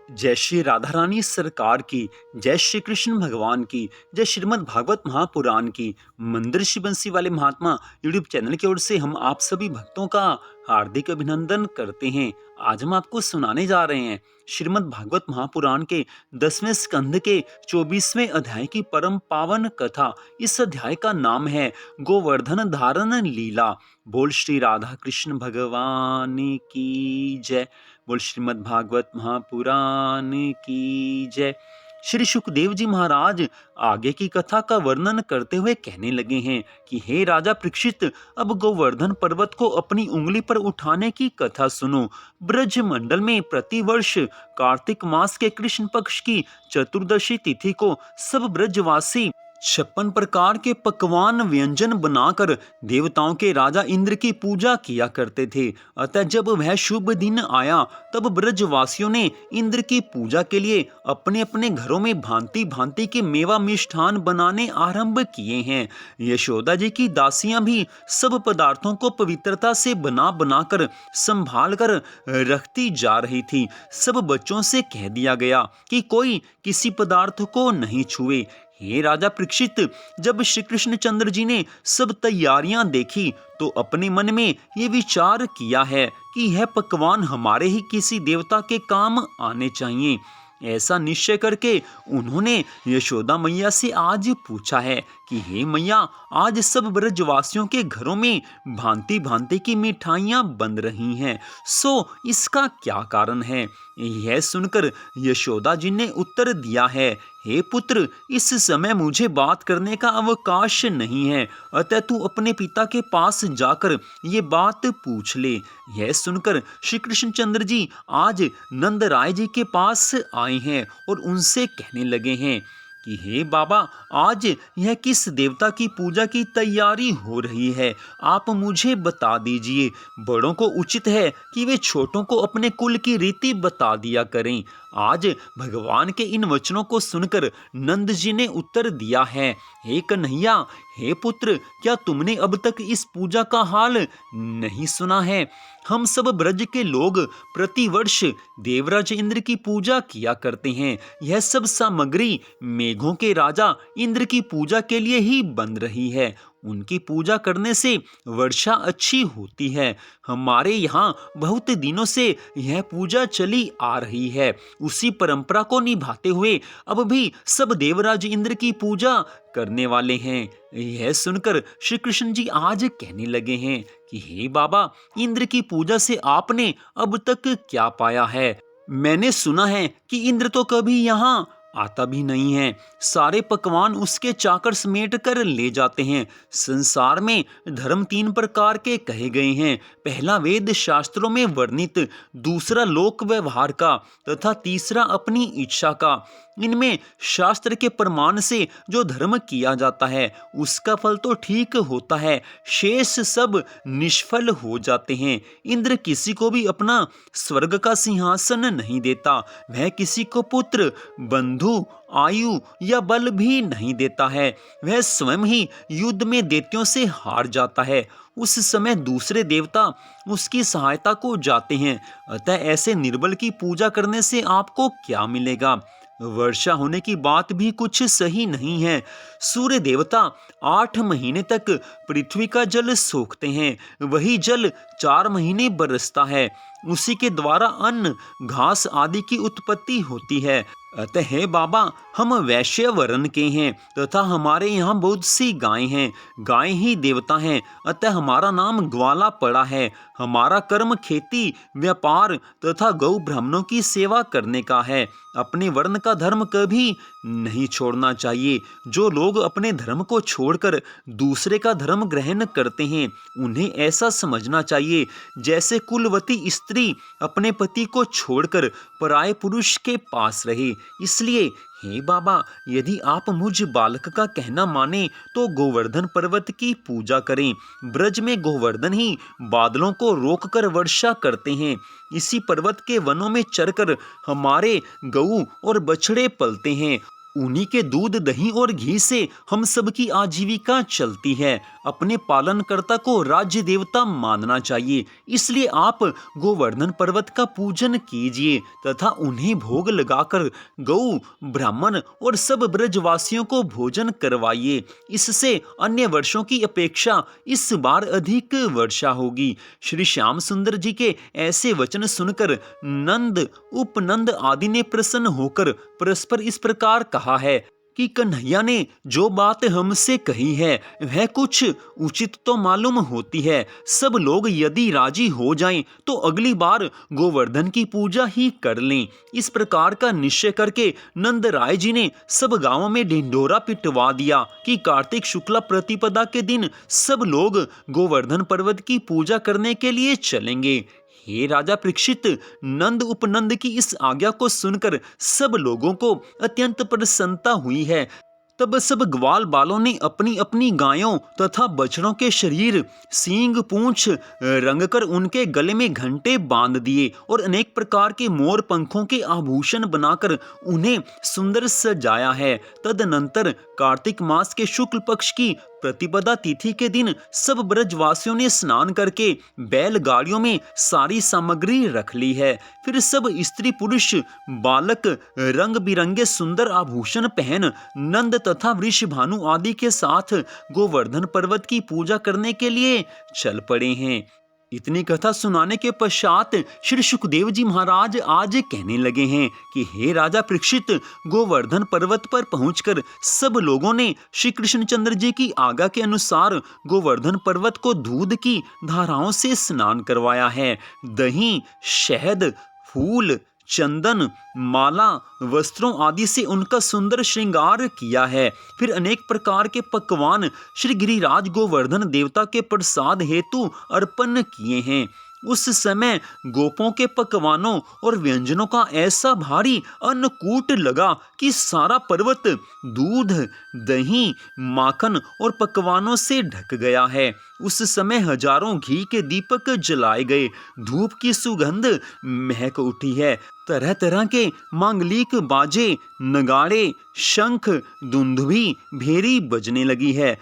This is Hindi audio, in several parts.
जय श्री राधा रानी सरकार की, जय श्री कृष्ण भगवान की, जय श्रीमद् भागवत महापुराण की। मंदिर श्री बंसी वाले महात्मा यूट्यूब चैनल की ओर से हम आप सभी भक्तों का हार्दिक अभिनंदन करते हैं। आज हम आपको सुनाने जा रहे हैं श्रीमद् भागवत महापुराण के 10वें स्कंध के 24वें अध्याय की परम पावन कथा। इस अध्याय का नाम है गोवर्धन धारण लीला। बोल श्री राधा कृष्ण भगवान की जय। बोल श्रीमद् भागवत महापुराण की जय। श्री सुखदेव जी महाराज आगे की कथा का वर्णन करते हुए कहने लगे हैं कि हे राजा परीक्षित, अब गोवर्धन पर्वत को अपनी उंगली पर उठाने की कथा सुनो। ब्रज मंडल में प्रतिवर्ष कार्तिक मास के कृष्ण पक्ष की चतुर्दशी तिथि को सब ब्रजवासी 56 प्रकार के पकवान व्यंजन बनाकर देवताओं के राजा इंद्र की पूजा किया करते थे। अतः जब वह शुभ दिन आया तब ब्रजवासियों ने इंद्र की पूजा के लिए अपने अपने घरों में भांति भांति के मेवा मिष्ठान बनाने आरंभ किए हैं। यशोदा जी की दासियां भी सब पदार्थों को पवित्रता से बना बनाकर संभाल कर रखती जा रही थी। सब बच्चों से कह दिया गया कि कोई किसी पदार्थ को नहीं छुए। हे राजा परीक्षित, जब श्री कृष्ण चंद्र जी ने सब तैयारियां देखी तो अपने मन में ये विचार किया है कि यह पकवान हमारे ही किसी देवता के काम आने चाहिए। ऐसा निश्चय करके उन्होंने यशोदा मैया से आज पूछा है कि हे मैया, आज सब ब्रजवासियों के घरों में भांति भांति की मिठाइयां बन रही हैं, सो इसका क्या कारण है। यह सुनकर यशोदा जी ने उत्तर दिया है, हे पुत्र, इस समय मुझे बात करने का अवकाश नहीं है, अतः तू अपने पिता के पास जाकर ये बात पूछ ले। यह सुनकर श्री कृष्णचंद्र जी आज नंद राय जी के पास आए हैं और उनसे कहने लगे हैं कि हे बाबा, आज यह किस देवता की पूजा की तैयारी हो रही है, आप मुझे बता दीजिए। बड़ों को उचित है कि वे छोटों को अपने कुल की रीति बता दिया करें। आज भगवान के इन वचनों को सुनकर नंद जी ने उत्तर दिया है, हे कन्हैया, हे पुत्र, क्या तुमने अब तक इस पूजा का हाल नहीं सुना है। हम सब ब्रज के लोग प्रतिवर्ष देवराज इंद्र की पूजा किया करते हैं। यह सब सामग्री मेघों के राजा इंद्र की पूजा के लिए ही बन रही है। उनकी पूजा करने से वर्षा अच्छी होती है। हमारे यहाँ बहुत दिनों से यह पूजा चली आ रही है। उसी परंपरा को निभाते हुए अब भी सब देवराज इंद्र की पूजा करने वाले हैं। यह सुनकर श्री कृष्ण जी आज कहने लगे हैं कि हे बाबा, इंद्र की पूजा से आपने अब तक क्या पाया है। मैंने सुना है कि इंद्र तो कभी यहाँ आता भी नहीं है। सारे पकवान उसके चाकर समेट कर ले जाते हैं। संसार में धर्म 3 प्रकार के कहे गए हैं। पहला वेद शास्त्रों में वर्णित, दूसरा लोक व्यवहार का तथा तीसरा अपनी इच्छा का। इनमें शास्त्र के प्रमाण से जो धर्म किया जाता है उसका फल तो ठीक होता है, शेष सब निष्फल हो जाते हैं। इंद्र किसी को भी अपना स्वर्ग का सिंहासन नहीं देता। वह किसी को पुत्र, बंधु, आयु या बल भी नहीं देता है। वह स्वयं ही युद्ध में दैत्यों से हार जाता है। उस समय दूसरे देवता उसकी सहायता को जाते हैं। अतः ऐसे निर्बल की पूजा करने से आपको क्या मिलेगा। वर्षा होने की बात भी कुछ सही नहीं है। सूर्य देवता 8 महीने तक पृथ्वी का जल सोखते हैं। वही जल 4 महीने बरसता है। उसी के द्वारा अन्न, घास आदि की उत्पत्ति होती है। अतः हे बाबा, हम वैश्य वर्ण के हैं तथा हमारे यहाँ बहुत सी गायें हैं। गायें ही देवता हैं, अतः हमारा नाम ग्वाला पड़ा है। हमारा कर्म खेती, व्यापार तथा गौ ब्राह्मणों की सेवा करने का है। अपने वर्ण का धर्म कभी नहीं छोड़ना चाहिए। जो लोग अपने धर्म को छोड़कर दूसरे का धर्म ग्रहण करते हैं उन्हें ऐसा समझना चाहिए जैसे कुलवती स्त्री अपने पति को छोड़कर पराये पुरुष के पास रहे। इसलिए हे बाबा, यदि आप मुझ बालक का कहना माने तो गोवर्धन पर्वत की पूजा करें। ब्रज में गोवर्धन ही बादलों को रोककर वर्षा करते हैं। इसी पर्वत के वनों में चरकर हमारे गऊ और बछड़े पलते हैं। उन्हीं के दूध, दही और घी से हम सबकी आजीविका चलती है। अपने पालनकर्ता को राज्य देवता मानना चाहिए, इसलिए आप गोवर्धन पर्वत का पूजन कीजिए तथा उन्हें भोग लगाकर गौ, ब्राह्मण और सब ब्रजवासियों को भोजन करवाइए। इससे अन्य वर्षों की अपेक्षा इस बार अधिक वर्षा होगी। श्री श्याम सुंदर जी के ऐसे वचन सुनकर नंद, उपनंद आदि ने प्रसन्न होकर परस्पर इस प्रकार कहा है कि कन्हैया ने जो बात हमसे कही है वह कुछ उचित तो मालूम होती है। सब लोग यदि राजी हो जाएं तो अगली बार गोवर्धन की पूजा ही कर लें। इस प्रकार का निश्चय करके नंद राय जी ने सब गांवों में ढिंढोरा पिटवा दिया कि कार्तिक शुक्ला प्रतिपदा के दिन सब लोग गोवर्धन पर्वत की पूजा करने के लिए चलेंगे। हे राजा परीक्षित, नंद उपनंद की इस आज्ञा को सुनकर सब लोगों को अत्यंत प्रसन्नता हुई है। तब सब ग्वाल बालों ने अपनी अपनी गायों तथा बछड़ों के शरीर सींग पूंछ रंगकर उनके गले में घंटे बांध दिए और अनेक प्रकार के मोर पंखों के आभूषण बनाकर उन्हें सुंदर सजाया है। तदनंतर कार्तिक मास के शुक्ल पक्ष की प्रतिपदा तिथि के दिन सब ब्रजवासियों ने स्नान करके बैलगाड़ियों में सारी सामग्री रख ली है। फिर सब स्त्री पुरुष बालक रंग बिरंगे सुंदर आभूषण पहन नंद तथा वृषभानु आदि के साथ गोवर्धन पर्वत की पूजा करने के लिए चल पड़े हैं। इतनी कथा सुनाने के पश्चात श्री सुखदेव जी महाराज आज कहने लगे हैं कि हे राजा परीक्षित, गोवर्धन पर्वत पर पहुंचकर सब लोगों ने श्री कृष्णचंद्र जी की आज्ञा के अनुसार गोवर्धन पर्वत को दूध की धाराओं से स्नान करवाया है। दही, शहद, फूल, चंदन, माला, वस्त्रों आदि से उनका सुंदर श्रृंगार किया है। फिर अनेक प्रकार के पकवान श्री गिरिराज गोवर्धन देवता के प्रसाद हेतु अर्पण किए हैं। उस समय गोपों के पकवानों और व्यंजनों का ऐसा भारी अन्नकूट लगा कि सारा पर्वत दूध, दही, माखन और पकवानों से ढक गया है। उस समय हजारों घी के दीपक जलाए गए, धूप की सुगंध महक उठी है। तरह तरह के मांगलिक बाजे, नगाड़े, शंख, दुंदुभी, भेरी बजने लगी है।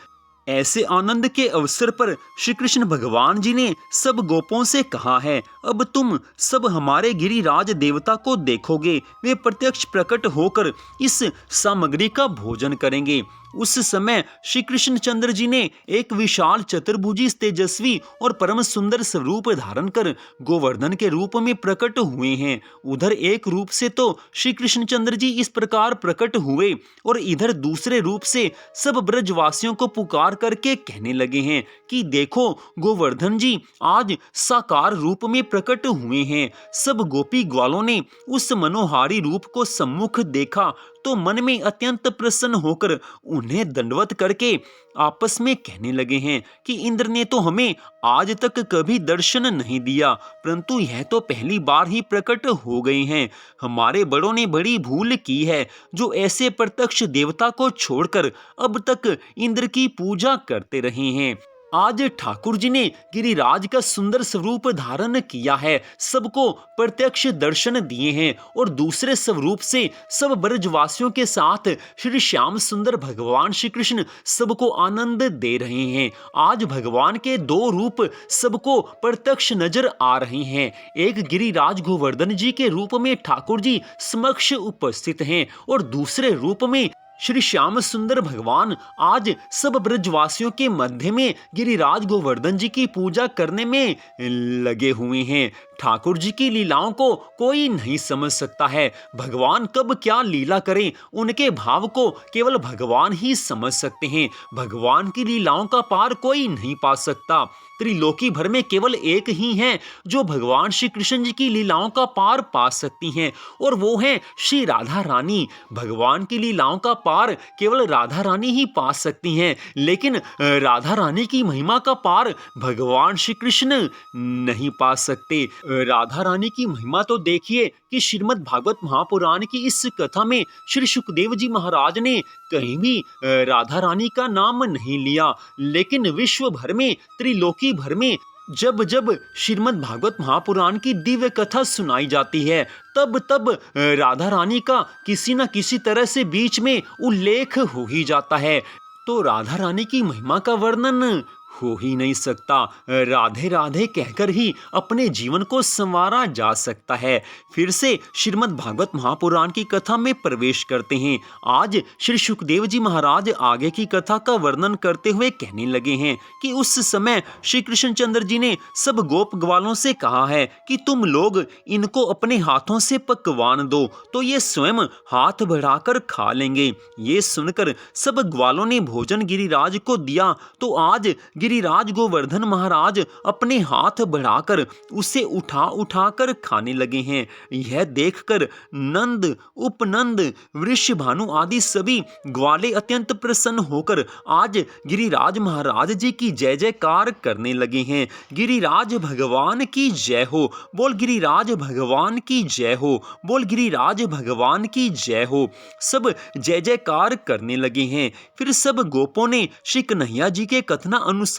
ऐसे आनंद के अवसर पर श्री कृष्ण भगवान जी ने सब गोपों से कहा है, अब तुम सब हमारे गिरिराज देवता को देखोगे। वे प्रत्यक्ष प्रकट होकर इस सामग्री का भोजन करेंगे। उस समय श्री कृष्णचंद्र जी ने एक विशाल चतुर्भुजी तेजस्वी और परम सुंदर स्वरूप धारण कर गोवर्धन के रूप में प्रकट हुए हैं। उधर एक रूप से तो श्री कृष्णचंद्र जी इस प्रकार प्रकट हुए और इधर दूसरे रूप से सब ब्रजवासियों को पुकार करके कहने लगे हैं कि देखो, गोवर्धन जी आज साकार रूप में प्रकट हुए हैं। सब गोपी ग्वालों ने उस मनोहारी रूप को सम्मुख देखा तो मन में अत्यंत प्रसन्न होकर उन्हें दंडवत करके आपस में कहने लगे हैं कि इंद्र ने तो हमें आज तक कभी दर्शन नहीं दिया, परंतु यह तो पहली बार ही प्रकट हो गए हैं। हमारे बड़ों ने बड़ी भूल की है जो ऐसे प्रत्यक्ष देवता को छोड़कर अब तक इंद्र की पूजा करते रहे हैं। आज ठाकुर जी ने गिरिराज का सुंदर स्वरूप धारण किया है, सबको प्रत्यक्ष दर्शन दिए हैं और दूसरे स्वरूप से सब ब्रजवासियों के साथ श्री श्याम सुंदर भगवान श्री कृष्ण सबको आनंद दे रहे हैं। आज भगवान के दो रूप सबको प्रत्यक्ष नजर आ रहे हैं। एक गिरिराज गोवर्धन जी के रूप में ठाकुर जी समक्ष उपस्थित हैं और दूसरे रूप में श्री श्याम सुंदर भगवान आज सब ब्रजवासियों के मध्य में गिरिराज गोवर्धन जी की पूजा करने में लगे हुए हैं। ठाकुर जी की लीलाओं को कोई नहीं समझ सकता है। भगवान कब क्या लीला करें, उनके भाव को केवल भगवान ही समझ सकते हैं। भगवान की लीलाओं का पार कोई नहीं पा सकता। त्रिलोकी भर में केवल एक ही है जो भगवान श्री कृष्ण जी की लीलाओं का पार पा सकती हैं और वो है श्री राधा रानी। भगवान की लीलाओं का पार केवल राधा रानी ही पा सकती हैं, लेकिन राधा रानी की महिमा का पार भगवान श्री कृष्ण नहीं पा सकते। राधा रानी की महिमा तो देखिए कि श्रीमद् भागवत महापुराण की इस कथा में श्री सुखदेव जी महाराज ने कहीं भी राधा रानी का नाम नहीं लिया, लेकिन विश्व भर में, त्रिलोकी भर में जब जब श्रीमद् भागवत महापुराण की दिव्य कथा सुनाई जाती है, तब तब राधा रानी का किसी न किसी तरह से बीच में उल्लेख हो ही जाता है। तो राधा रानी की महिमा का वर्णन हो ही नहीं सकता। राधे राधे कहकर ही अपने जीवन को संवारा जा सकता है। फिर से श्रीमद् भागवत महापुराण की कथा में प्रवेश करते हैं। आज श्री सुखदेव जी महाराज आगे की कथा का वर्णन करते हुए कहने लगे हैं कि उस समय श्री कृष्णचंद्र जी ने सब गोप ग्वालों से कहा है कि तुम लोग इनको अपने हाथों से पकवान दो तो ये स्वयं हाथ बढ़ाकर खा लेंगे। ये सुनकर सब ग्वालों ने भोजन गिरिराज को दिया तो आज गिरिराज गोवर्धन महाराज अपने हाथ बढ़ाकर उसे उठा उठाकर खाने लगे हैं। यह देखकर नंद, उपनंद, वृषभानु आदि सभी ग्वाले अत्यंत प्रसन्न होकर आज गिरिराज महाराज जी की जय जयकार करने लगे हैं। गिरिराज भगवान की जय हो, बोल गिरिराज भगवान की जय हो, बोल गिरिराज भगवान की जय हो। सब जय जयकार करने लगे हैं। फिर सब गोपों ने श्री कन्हैया जी के कथना अनुसार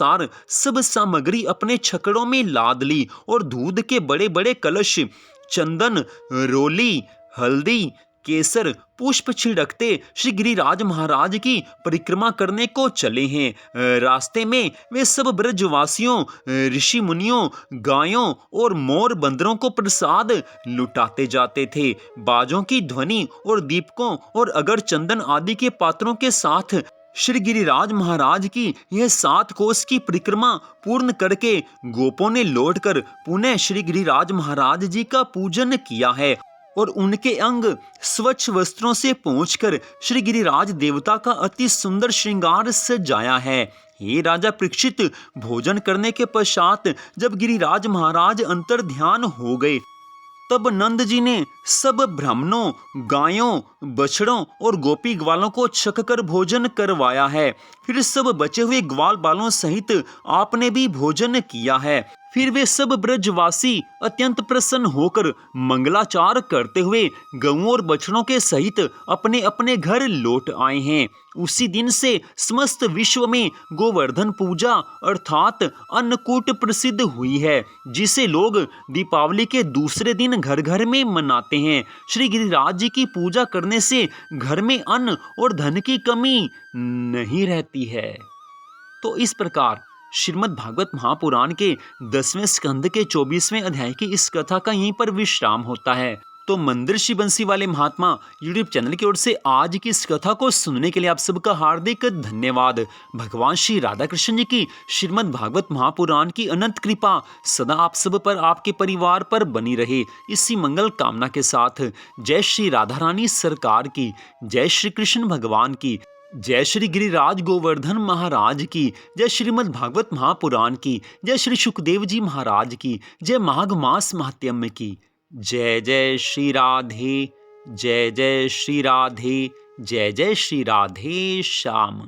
सब सामग्री अपने छकड़ों में लाद ली और दूध के बड़े बड़े कलश, चंदन, रोली, हल्दी, केसर, पुष्प छिड़कते श्री गिरिराज महाराज की परिक्रमा करने को चले हैं। रास्ते में वे सब ब्रजवासियों, ऋषि मुनियों, गायों और मोर बंदरों को प्रसाद लुटाते जाते थे। बाजों की ध्वनि और दीपकों और अगर चंदन आदि के पात्रों के साथ श्री गिरिराज महाराज की यह 7 कोस की परिक्रमा पूर्ण करके गोपों ने लौटकर पुनः श्री गिरिराज महाराज जी का पूजन किया है और उनके अंग स्वच्छ वस्त्रों से पोंछकर श्री गिरिराज देवता का अति सुंदर श्रृंगार सजाया है। हे राजा परीक्षित, भोजन करने के पश्चात जब गिरिराज महाराज अंतर ध्यान हो गए तब नंद जी ने सब ब्राह्मणों, गायों, बछड़ों और गोपी ग्वालों को छककर भोजन करवाया है। फिर सब बचे हुए ग्वाल बालों सहित आपने भी भोजन किया है। फिर वे सब ब्रजवासी अत्यंत प्रसन्न होकर मंगलाचार करते हुए गौओं और बछड़ों के सहित अपने अपने घर लौट आए हैं। उसी दिन से समस्त विश्व में गोवर्धन पूजा अर्थात अन्नकूट प्रसिद्ध हुई है, जिसे लोग दीपावली के दूसरे दिन घर घर में मनाते हैं। श्री गिरिराज जी की पूजा करने से घर में अन्न और धन की कमी नहीं रहती है। तो इस प्रकार श्रीमद् भागवत महापुराण के 10वें स्कंद के 24वें अध्याय की इस कथा का यहीं पर विश्राम होता है। तो मंदिर श्री बंसी वाले महात्मा यूट्यूब चैनल की ओर से आज की इस कथा को सुनने के लिए आप सबका हार्दिक धन्यवाद। भगवान श्री राधा कृष्ण जी की श्रीमद् भागवत महापुराण की अनंत कृपा सदा आप सब पर, आपके परिवार पर बनी रहे, इसी मंगल कामना के साथ जय श्री राधा रानी सरकार की, जय श्री कृष्ण भगवान की, जय श्री गिरिराज गोवर्धन महाराज की, जय श्रीमद् भागवत महापुराण की, जय श्री सुखदेव जी महाराज की, जय माघ मास महात्म्य की। जय जय श्री राधे, जय जय श्री राधे, जय जय श्री राधे श्याम।